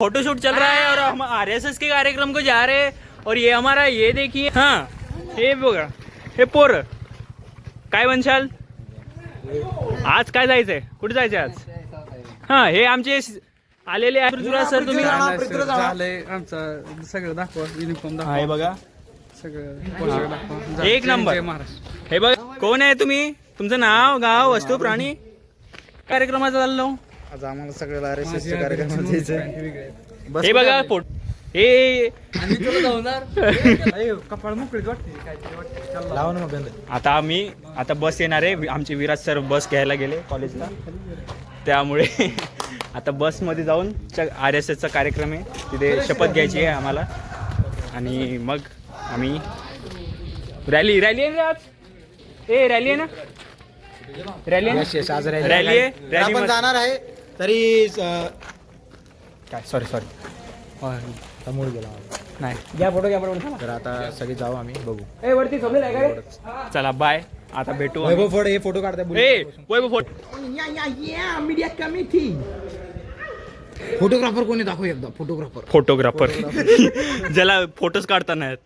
Photoshoot चल रहा है और हम आरएसएस के कार्यक्रम को जा रहे हैं और ये हमारा ये देखिए हाँ हे बघा हे पोर काय म्हणशाल आज काय जायचंय कुठे जायचंय आज हा हे आमचे आलेले आहे सर तुम्ही झालंय आमचं सगळं दाखवा युनिफॉर्म दाखवा हे बघा सगळं दाखवा एक नंबर महाराष्ट्र हे बघा कोण आहे तुम्ही तुमचं नाव गाव वस्तू प्राणी कार्यक्रमाचा चाललो आज आम्हाला सगळ्याला RSS चे कार्यक्रम द्यायचे. हे बघा फोट हे कपाळ मोकळीच वाटते लावा ना मग बंद. आता बस येणार आहे आमचे विराज सर बस घ्यायला गेले कॉलेजला त्यामुळे आता बसमध्ये जाऊन RSS चा कार्यक्रम आहे तिथे शपथ घ्यायची आहे आम्हाला आणि मग आम्ही रॅली आहे ना आज रॅली आहे ना रॅली आज रॅली आहे आपण जाणार आहे तरी काय सॉरी मूळ गेला नाही घ्या फोटो तर आता सगळे जाऊ आम्ही बघू. वरती चला बाय आता भेटू वैभव फोड हे फोटो काढताय वैभव फोटो फोटोग्राफर कोणी दाखव एकदा फोटोग्राफर ज्याला फोटोज काढताना आहेत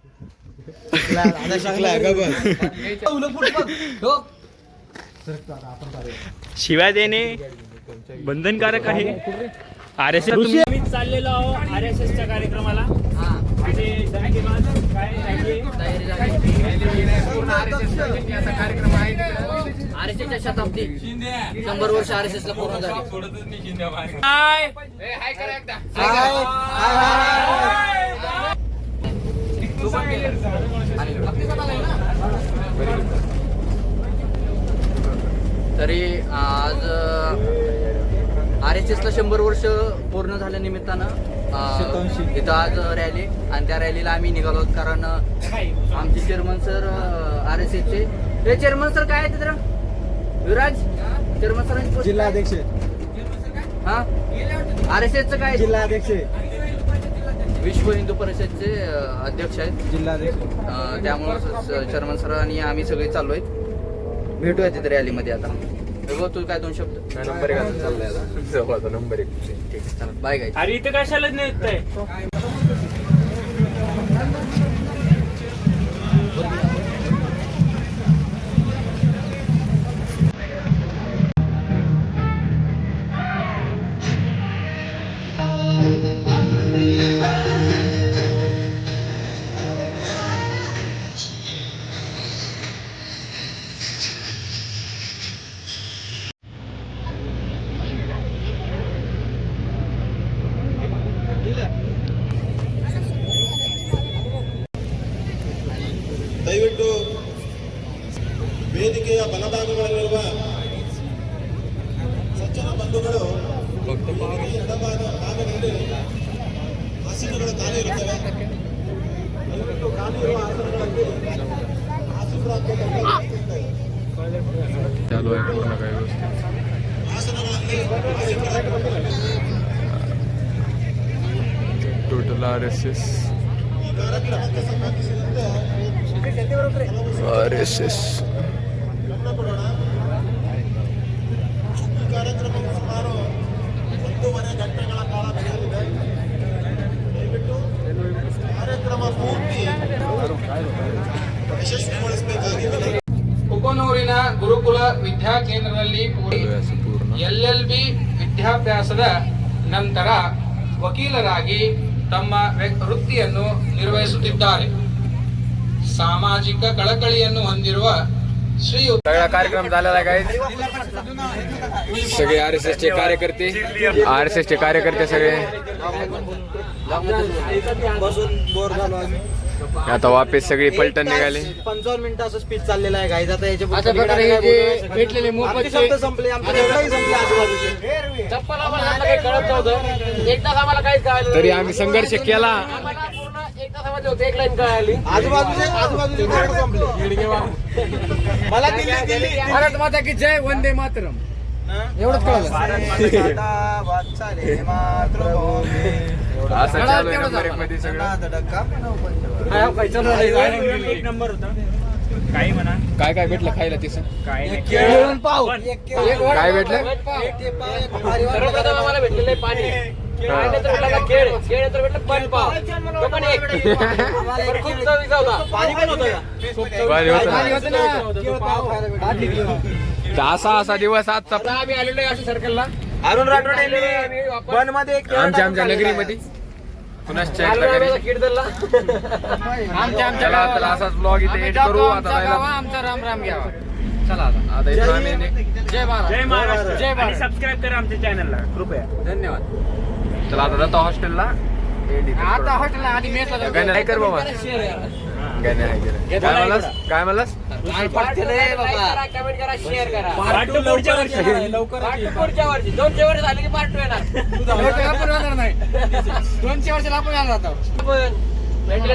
शिवाय देणे बंधनकारक आहे RSS तुम्ही चाललेलो आहो RSS च्या कार्यक्रमाला RSSच्या शताब्दी 100 वर्ष RSS ला पूर्ण झाली. तरी आज RSS ला 100 वर्ष पूर्ण झाल्या निमित्तानं इथं आज रॅली आणि त्या रॅलीला आम्ही निघालो आहोत कारण आमचे चेअरमन सर RSS चे हे चेअरमन सर काय आहे तिथं विराज चेअरमन सर जिल्हाध्यक्ष हा RSS चं काय जिल्हाध्यक्ष विश्व हिंदू परिषदचे अध्यक्ष आहेत जिल्हाध्यक्ष त्यामुळे चेअरमन सर आणि आम्ही सगळे चाललोय भेटूया तिथे रॅलीमध्ये आता तू काय 2 शब्द नंबर 1 चाललाय नंबर 1 बाय गाईज. अरे इथं कशाला नेत आहे ದಯವಿಟ್ಟು ವೇದಿಕೆಯ ಬಲಭಾಗಗಳಲ್ಲಿರುವ ಸಜ್ಜನ ಬಂಧುಗಳು ಎಡಭಾಗದಲ್ಲಿ ಆಸನಗಳು ಖಾಲಿ ಇರುತ್ತವೆ. ದಯವಿಟ್ಟು ಖಾಲಿ ಇರುವ ಆಸನಗಳಲ್ಲಿ ಆಸೀನರಾಗಬೇಕಂತ टोटल RSS ಈ ಕಾರ್ಯಕ್ರಮಕ್ಕೆ ಸಂಬಂಧಿಸಿದಂತೆ RSS ಗಮನ ಕೊಡೋಣ. ಈ ಕಾರ್ಯಕ್ರಮವು ಸುಮಾರು 1.5 ಗಂಟೆಗಳ ಕಾಲ ನಡೆಯಲಿದೆ. ದಯವಿಟ್ಟು ಕಾರ್ಯಕ್ರಮ ಪೂರ್ತಿ ಯಶಸ್ವಿಗೊಳಿಸಬೇಕಾಗಿದೆ. ಕುಕನೂರಿನ ಗುರುಕುಲ ವಿದ್ಯಾ ಕೇಂದ್ರದಲ್ಲಿ LLB ವಿದ್ಯಾಭ್ಯಾಸದ ನಂತರ ವಕೀಲರಾಗಿ ತಮ್ಮ ವೃತ್ತಿಯನ್ನು ನಿರ್ವಹಿಸುತ್ತಿದ್ದಾರೆ. सामाजिक कळकळीಯನ್ನು ಹೊಂದಿರುವ श्री सगळा कार्यक्रम झालेला आहे काय सगळे RSS चे कार्यकर्ते सगळे आता वापस सगळी पलटण निघाले. 55 मिनिटाचं स्पीच चाललेलं आहे गाईज. आता याच्या अशा प्रकारे हे जे भेटलेले मोफत शब्द संपले आमचे सगळेही संपले आजूबाजूचे. चप्पल आम्हाला काही कळत नव्हतं एकदाच आम्हाला काहीच कळालं तरी आम्ही संघर्ष केला. आम्हाला पूर्ण एक तासामध्ये होते एक लाईन कळाली आजूबाजूचे कार्ड संपले. मला दिल्ली भारत माता की जय वंदे मातरम एवढंच कळलं असं चालू आहे नंबर 1 मध्ये सगळं. एक नंबर होता काही म्हणा काय काय भेटलं खायला तिथं काय नाही केळून पाव काय भेटलं सर्वप्रथम आम्हाला भेटलेलं आहे पाणी असा दिवस आजचा आम्ही आलेलो आहे अशा सर्कलला. अरुण राठोड यांनी वन मध्ये आमच्या नगरीमध्ये पुनश्च असाच ब्लॉग इथे edit करू आता आमचा राम राम घ्यावा. चला आता. आता इथं आम्ही जय महाराज. जय महाराष्ट्र जय आणि महाराज. सबस्क्राईब करा आमच्या चॅनलला कृपया. धन्यवाद. चला आता जातो हॉस्टेलला आता हॉटेलला आधी मेसला जाऊ. गाणं आहे कर बाबा गाणं आहे कर. काय म्हणलास काय म्हणलास कमेंट करा, शेअर करा. Part two पुढच्या वर्षी. पुढच्या वर्षी 200 वर्ष झाले की पार्ट 2 येणार. आपण येणार नाही. 200 वर्षाला आपण येणार आता. पण